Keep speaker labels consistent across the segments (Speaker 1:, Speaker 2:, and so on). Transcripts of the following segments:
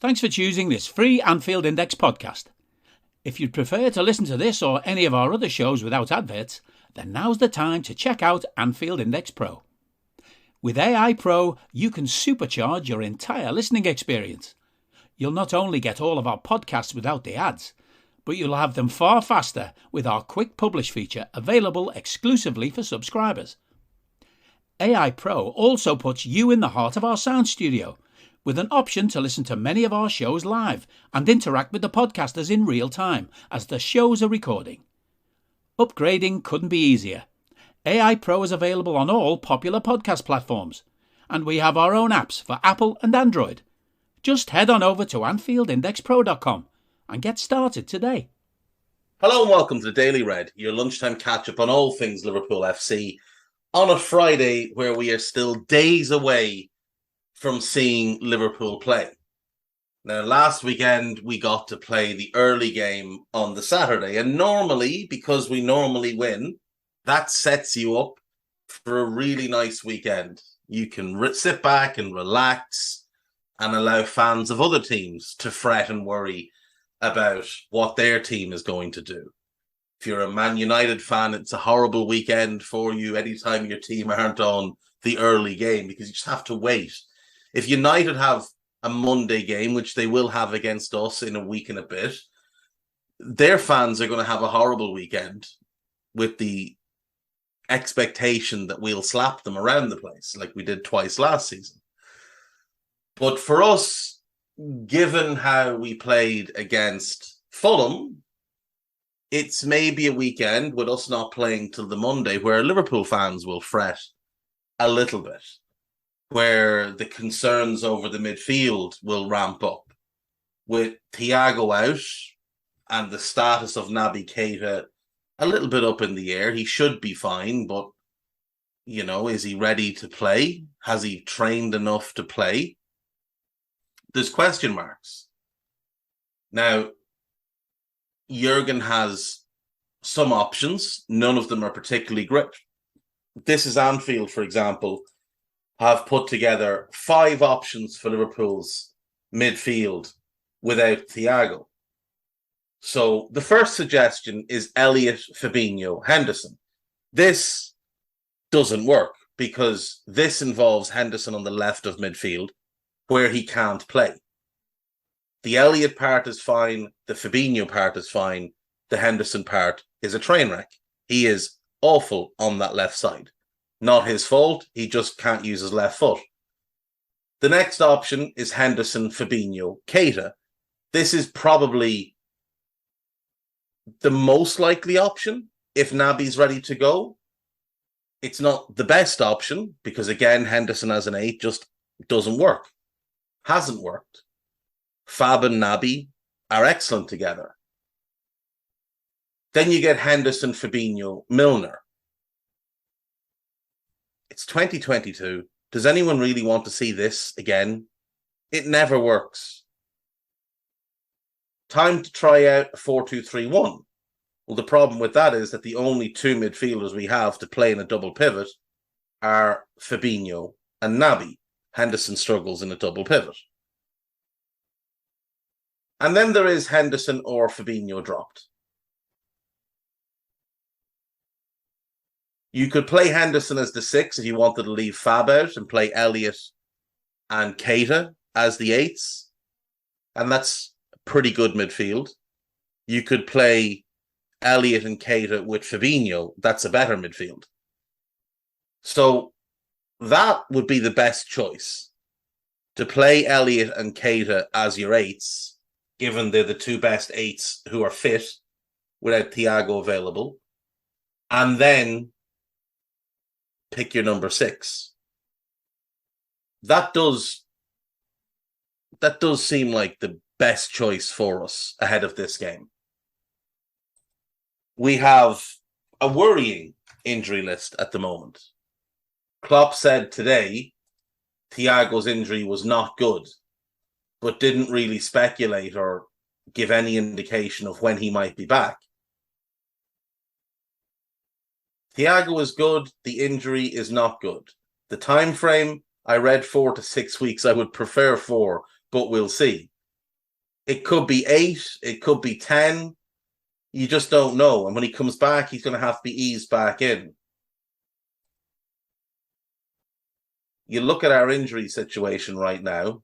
Speaker 1: Thanks for choosing this free Anfield Index podcast. If you'd prefer to listen to this or any of our other shows without adverts, then now's the time to check out Anfield Index Pro. With AI Pro, you can supercharge your entire listening experience. You'll not only get all of our podcasts without the ads, but you'll have them far faster with our quick publish feature available exclusively for subscribers. AI Pro also puts you in the heart of our sound studio, with an option to listen to many of our shows live and interact with the podcasters in real time as the shows are recording. Upgrading couldn't be easier. AI Pro is available on all popular podcast platforms, and we have our own apps for Apple and Android. Just head on over to AnfieldIndexPro.com and get started today.
Speaker 2: Hello and welcome to the Daily Red, your lunchtime catch-up on all things Liverpool FC, on a Friday where we are still days away from seeing Liverpool play. Now, last weekend we got to play the early game on the Saturday, and normally, because we normally win, that sets you up for a really nice weekend. You can sit back and relax and allow fans of other teams to fret and worry about what their team is going to do. If you're a Man United fan, it's a horrible weekend for you anytime your team aren't on the early game, because you just have to wait. If United have a Monday game, which they will have against us in a week and a bit, their fans are going to have a horrible weekend with the expectation that we'll slap them around the place like we did twice last season. But for us, given how we played against Fulham, it's maybe a weekend with us not playing till the Monday where Liverpool fans will fret a little bit, where the concerns over the midfield will ramp up. With Thiago out and the status of Naby Keita a little bit up in the air, he should be fine, but, you know, is he ready to play? Has he trained enough to play? There's question marks. Now, Jurgen has some options. None of them are particularly great. This is Anfield, for example, have put together 5 options for Liverpool's midfield without Thiago. So the first suggestion is Elliott, Fabinho, Henderson. This doesn't work because this involves Henderson on the left of midfield where he can't play. The Elliott part is fine. The Fabinho part is fine. The Henderson part is a train wreck. He is awful on that left side. Not his fault. He just can't use his left foot. The next option is Henderson, Fabinho, Keita. This is probably the most likely option if Naby's ready to go. It's not the best option because, again, Henderson as an 8 just doesn't work. Hasn't worked. Fab and Naby are excellent together. Then you get Henderson, Fabinho, Milner. It's 2022. Does anyone really want to see this again? It never works. Time to try out a 4-2-3-1. Well, the problem with that is that the only 2 midfielders we have to play in a double pivot are Fabinho and Naby. Henderson struggles in a double pivot. And then there is Henderson or Fabinho dropped. You could play Henderson as the 6 if you wanted to leave Fab out and play Elliott and Keita as the 8s. And that's a pretty good midfield. You could play Elliott and Keita with Fabinho. That's a better midfield. So that would be the best choice. To play Elliott and Keita as your 8s, given they're the 2 best 8s who are fit without Thiago available. And then pick your number 6. That does seem like the best choice for us ahead of this game. We have a worrying injury list at the moment. Klopp said today Thiago's injury was not good, but didn't really speculate or give any indication of when he might be back. Thiago is good. The injury is not good. The time frame, I read 4 to 6 weeks. I would prefer 4, but we'll see. It could be 8. It could be 10. You just don't know. And when he comes back, he's going to have to be eased back in. You look at our injury situation right now.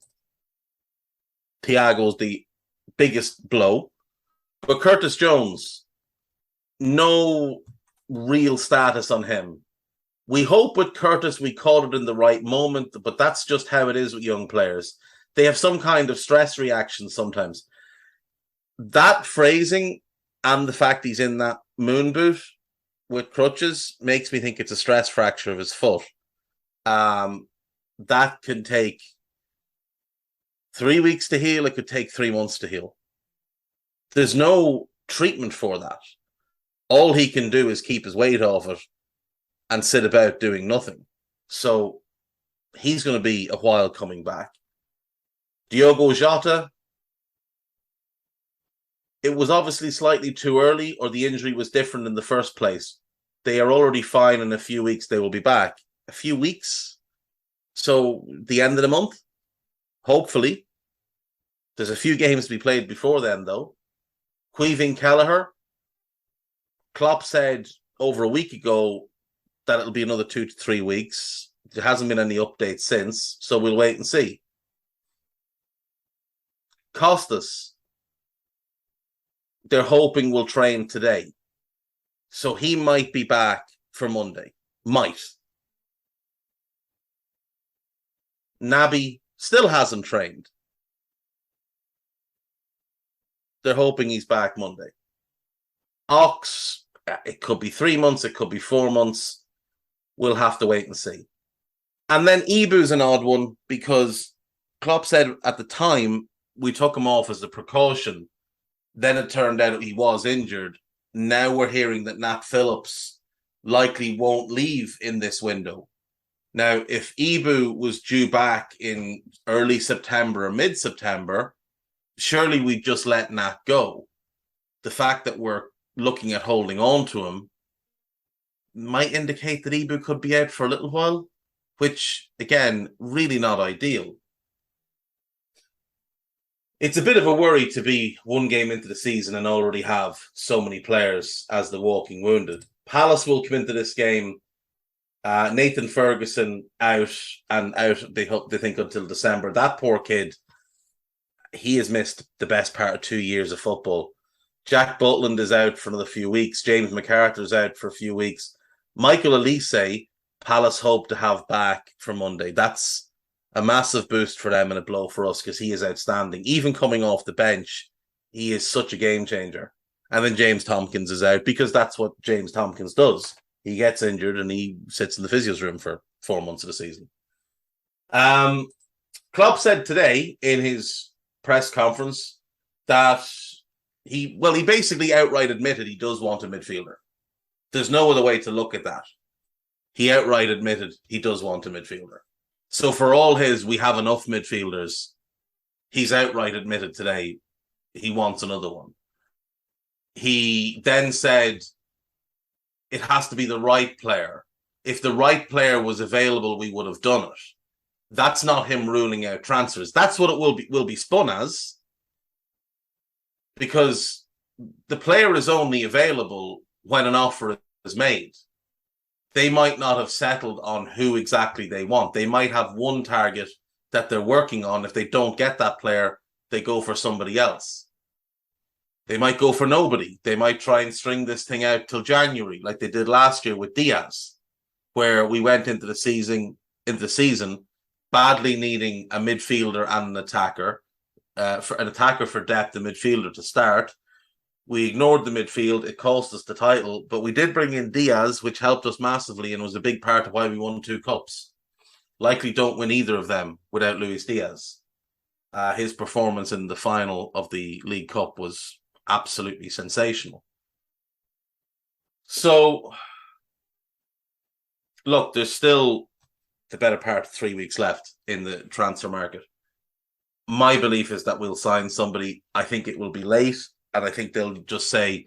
Speaker 2: Thiago's the biggest blow. But Curtis Jones, no real status on him. We hope with Curtis we caught it in the right moment, but that's just how it is with young players. They have some kind of stress reaction sometimes. That phrasing and the fact he's in that moon boot with crutches makes me think it's a stress fracture of his foot. That can take 3 weeks to heal. It could take 3 months to heal. There's no treatment for that. All he can do is keep his weight off it and sit about doing nothing. So he's going to be a while coming back. Diogo Jota, it was obviously slightly too early, or the injury was different in the first place. They are already fine. In a few weeks, they will be back. A few weeks? So the end of the month? Hopefully. There's a few games to be played before then, though. Caoimhín Kelleher, Klopp said over a week ago that it'll be another 2 to 3 weeks. There hasn't been any updates since, so we'll wait and see. Costas, they're hoping will train today. So he might be back for Monday. Might. Naby still hasn't trained. They're hoping he's back Monday. Ox, it could be 3 months, it could be 4 months. We'll have to wait and see. And then Ibu's an odd one because Klopp said at the time we took him off as a precaution. Then it turned out he was injured. Now we're hearing that Nat Phillips likely won't leave in this window. Now, if Ibu was due back in early September or mid-September, surely we'd just let Nat go. The fact that we're looking at holding on to him might indicate that Ibu could be out for a little while, which, again, really not ideal. It's a bit of a worry to be one game into the season and already have so many players as the walking wounded. Palace will come into this game. Nathan Ferguson out. They think until December. That poor kid, he has missed the best part of 2 years of football. Jack Butland is out for another few weeks. James McArthur's out for a few weeks. Michael Elise, Palace hope to have back for Monday. That's a massive boost for them and a blow for us because he is outstanding. Even coming off the bench, he is such a game changer. And then James Tompkins is out because that's what James Tompkins does. He gets injured and he sits in the physio's room for 4 months of the season. Klopp said today in his press conference that he basically outright admitted he does want a midfielder. There's no other way to look at that. He outright admitted he does want a midfielder. So for all his, we have enough midfielders, he's outright admitted today he wants another one. He then said it has to be the right player. If the right player was available, we would have done it. That's not him ruling out transfers. That's what it will be spun as, because the player is only available when an offer is made. They might not have settled on who exactly they want. They might have one target that they're working on. If they don't get that player, they go for somebody else. They might go for nobody. They might try and string this thing out till January, like they did last year with Diaz, where we went into the season badly needing a midfielder and an attacker, for depth, a midfielder to start. We ignored the midfield. It cost us the title, but we did bring in Diaz, which helped us massively and was a big part of why we won 2 cups. Likely don't win either of them without Luis Diaz. His performance in the final of the League Cup was absolutely sensational. So, look, there's still the better part of 3 weeks left in the transfer market. My belief is that we'll sign somebody. I think it will be late. And I think they'll just say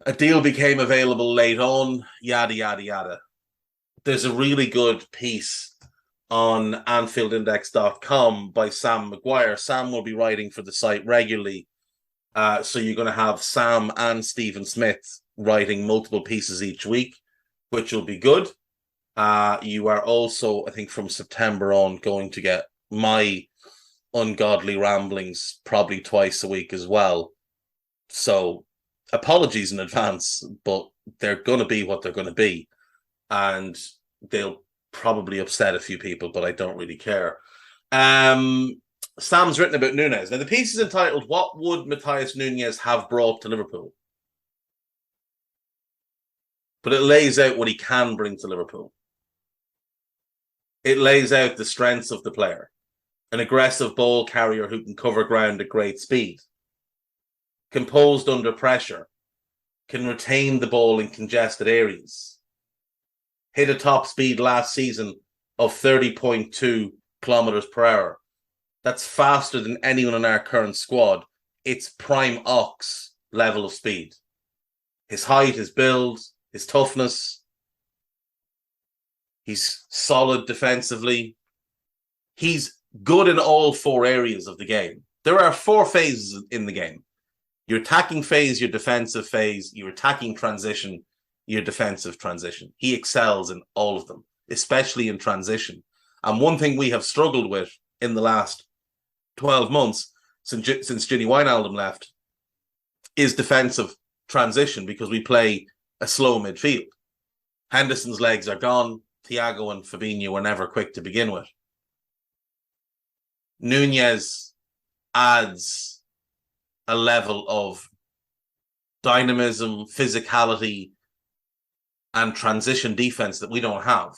Speaker 2: a deal became available late on, yada, yada, yada. There's a really good piece on AnfieldIndex.com by Sam Maguire. Sam will be writing for the site regularly. So you're going to have Sam and Stephen Smith writing multiple pieces each week, which will be good. You are also, I think, from September on, going to get my ungodly ramblings probably twice a week as well. So apologies in advance, but they're going to be what they're going to be. And they'll probably upset a few people, but I don't really care. Sam's written about Núñez. Now, the piece is entitled, "What Would Matthias Núñez Have Brought to Liverpool?" But it lays out what he can bring to Liverpool. It lays out the strengths of the player. An aggressive ball carrier who can cover ground at great speed. Composed under pressure. Can retain the ball in congested areas. Hit a top speed last season of 30.2 kilometers per hour. That's faster than anyone in our current squad. It's prime ox level of speed. His height, his build, his toughness. He's solid defensively. He's good in all four areas of the game. There are four phases in the game. Your attacking phase, your defensive phase, your attacking transition, your defensive transition. He excels in all of them, especially in transition. And one thing we have struggled with in the last 12 months since Ginny Wijnaldum left is defensive transition, because we play a slow midfield. Henderson's legs are gone. Thiago and Fabinho were never quick to begin with. Núñez adds a level of dynamism, physicality, and transition defense that we don't have.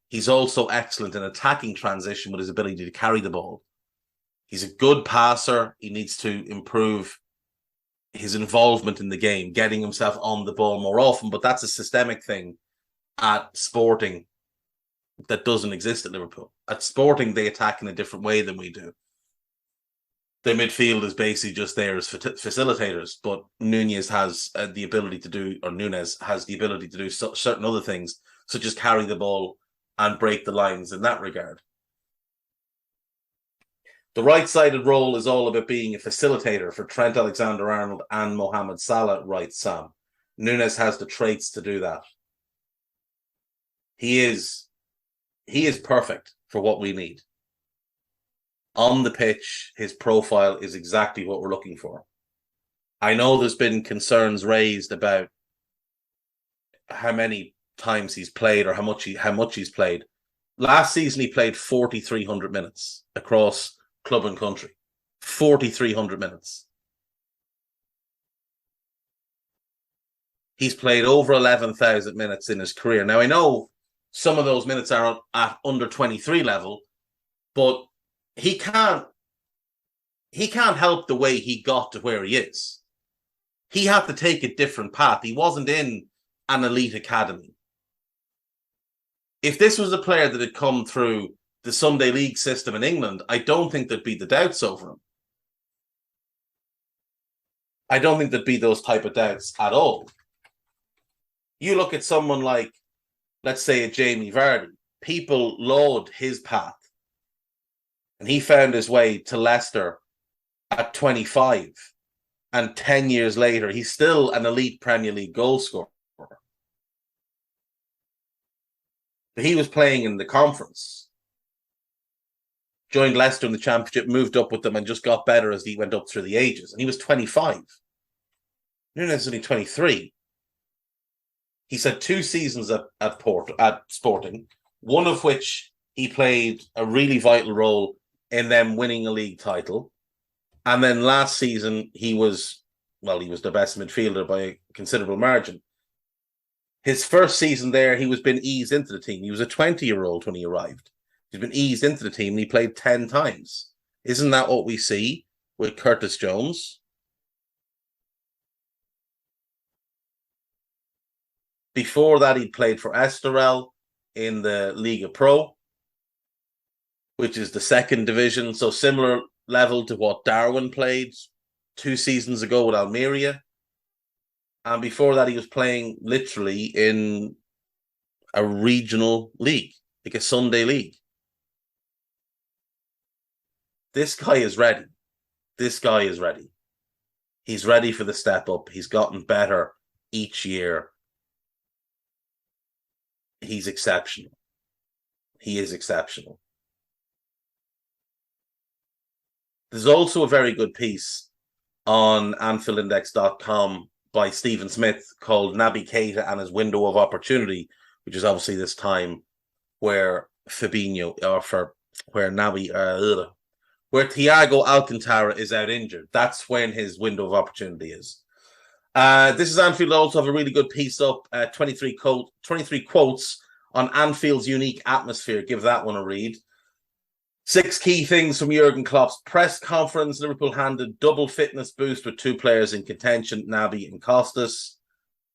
Speaker 2: He's also excellent in attacking transition with his ability to carry the ball. He's a good passer. He needs to improve his involvement in the game, getting himself on the ball more often, but that's a systemic thing at Sporting that doesn't exist at Liverpool. At Sporting, they attack in a different way than we do. The midfield is basically just there as facilitators, but Núñez has the ability to do, or Núñez has the ability to do certain other things, such as carry the ball and break the lines in that regard. The right-sided role is all about being a facilitator for Trent Alexander-Arnold and Mohamed Salah, writes Sam. Núñez has the traits to do that. He is perfect for what we need. On the pitch, his profile is exactly what we're looking for. I know there's been concerns raised about how many times he's played or how much he's played. Last season, he played 4,300 minutes across club and country. 4,300 minutes. He's played over 11,000 minutes in his career. Now, I know some of those minutes are at under 23 level, but he can't help the way he got to where he is. He had to take a different path. He wasn't in an elite academy. If this was a player that had come through the Sunday League system in England, I don't think there'd be the doubts over him. I don't think there'd be those type of doubts at all. You look at someone like, let's say, a Jamie Vardy. People laud his path. And he found his way to Leicester at 25. And 10 years later, he's still an elite Premier League goal scorer. But he was playing in the conference. Joined Leicester in the Championship, moved up with them, and just got better as he went up through the ages. And he was 25. Núñez is only 23. He's had 2 seasons at Sporting, one of which he played a really vital role in them winning a league title. And then last season, he was the best midfielder by a considerable margin. His first season there, he was been eased into the team. He was a 20-year-old when he arrived. He's been eased into the team and he played 10 times. Isn't that what we see with Curtis Jones? Before that, he played for Estoril in the Liga Pro, which is the second division. So similar level to what Darwin played 2 seasons ago with Almeria. And before that, he was playing literally in a regional league, like a Sunday league. this guy is ready. This guy is ready. He's ready for the step up. He's gotten better each year. He's exceptional. He is exceptional. There's also a very good piece on AnfieldIndex.com by Stephen Smith called Naby Keita and his window of opportunity, which is obviously this time where Fabinho, where Thiago Alcantara is out injured. That's when his window of opportunity is. This is Anfield. Also have a really good piece up, 23 quotes on Anfield's unique atmosphere. Give that one a read. 6 key things from Jurgen Klopp's press conference. Liverpool handed double fitness boost with 2 players in contention, Naby and Costas.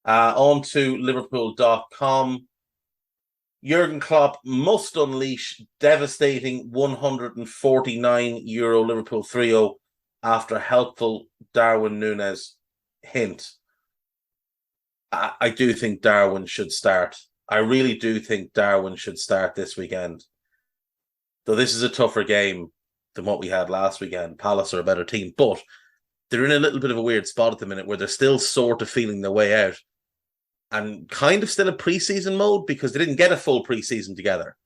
Speaker 2: On to Liverpool.com. Jurgen Klopp must unleash devastating €149 Liverpool 3-0 after helpful Darwin Núñez hint. I do think Darwin should start. I really do think Darwin should start this weekend. Though this is a tougher game than what we had last weekend. Palace are a better team, but they're in a little bit of a weird spot at the minute where they're still sort of feeling their way out and kind of still in pre-season mode because they didn't get a full pre-season together.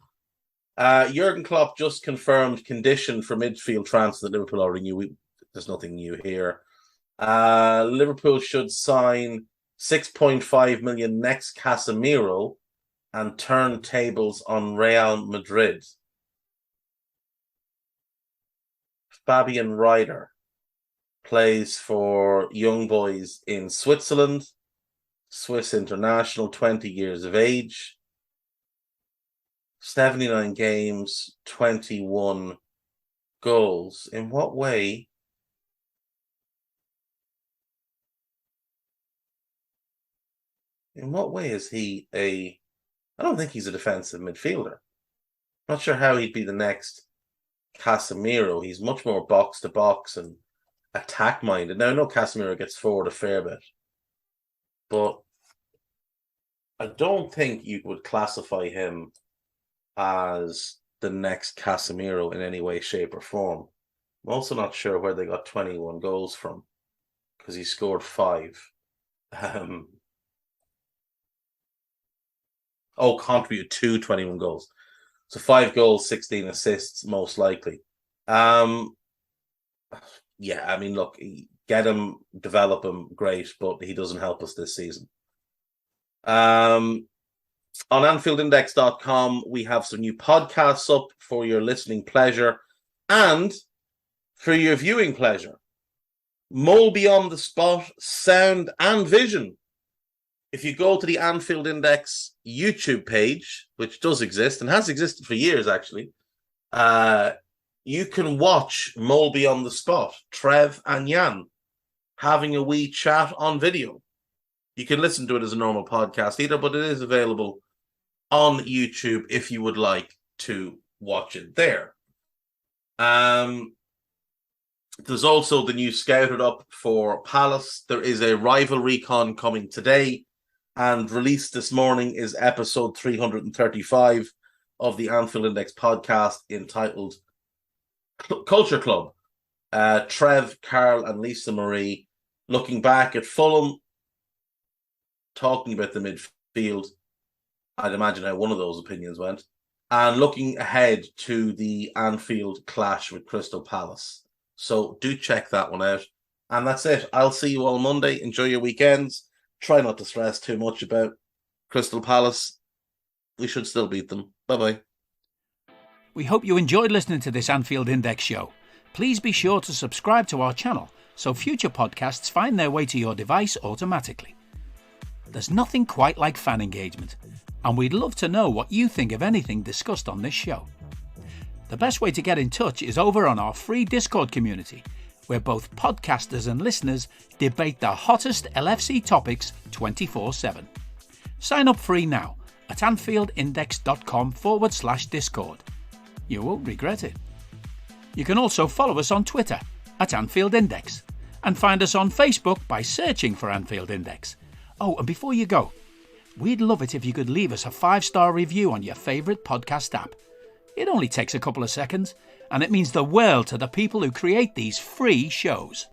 Speaker 2: Jurgen Klopp just confirmed condition for midfield transfer that Liverpool already knew. There's nothing new here. Liverpool should sign 6.5 million next Casemiro and turn tables on Real Madrid. Fabian Ryder plays for Young Boys in Switzerland. Swiss international, 20 years of age. 79 games, 21 goals. In what way? In what way is he I don't think he's a defensive midfielder. Not sure how he'd be the next Casemiro. He's much more box to box and attack minded. Now I know Casemiro gets forward a fair bit, but I don't think you would classify him as the next Casemiro in any way, shape, or form. I'm also not sure where they got 21 goals from because he scored 5. Contributed to 21 goals. So 5 goals, 16 assists, most likely. Look, get him, develop him, great, but he doesn't help us this season. On AnfieldIndex.com, we have some new podcasts up for your listening pleasure and for your viewing pleasure. Mole Beyond the Spot, Sound and Vision. If you go to the Anfield Index YouTube page, which does exist and has existed for years, actually, you can watch Mole Beyond the Spot, Trev and Jan, having a wee chat on video. You can listen to it as a normal podcast either, but it is available on YouTube if you would like to watch it there. There's also the new Scouted Up for Palace. There is a rival recon coming today. And released this morning is episode 335 of the Anfield Index podcast entitled Culture Club. Trev, Carl, and Lisa Marie looking back at Fulham, talking about the midfield. I'd imagine how one of those opinions went. And looking ahead to the Anfield clash with Crystal Palace. So do check that one out. And that's it. I'll see you all Monday. Enjoy your weekends. Try not to stress too much about Crystal Palace. We should still beat them. Bye-bye.
Speaker 1: We hope you enjoyed listening to this Anfield Index show. Please be sure to subscribe to our channel so future podcasts find their way to your device automatically. There's nothing quite like fan engagement, and we'd love to know what you think of anything discussed on this show. The best way to get in touch is over on our free Discord community, where both podcasters and listeners debate the hottest LFC topics 24/7. Sign up free now at AnfieldIndex.com/Discord. You won't regret it. You can also follow us on Twitter at Anfield Index and find us on Facebook by searching for Anfield Index. Oh, and before you go, we'd love it if you could leave us a 5-star review on your favourite podcast app. It only takes a couple of seconds and it means the world to the people who create these free shows.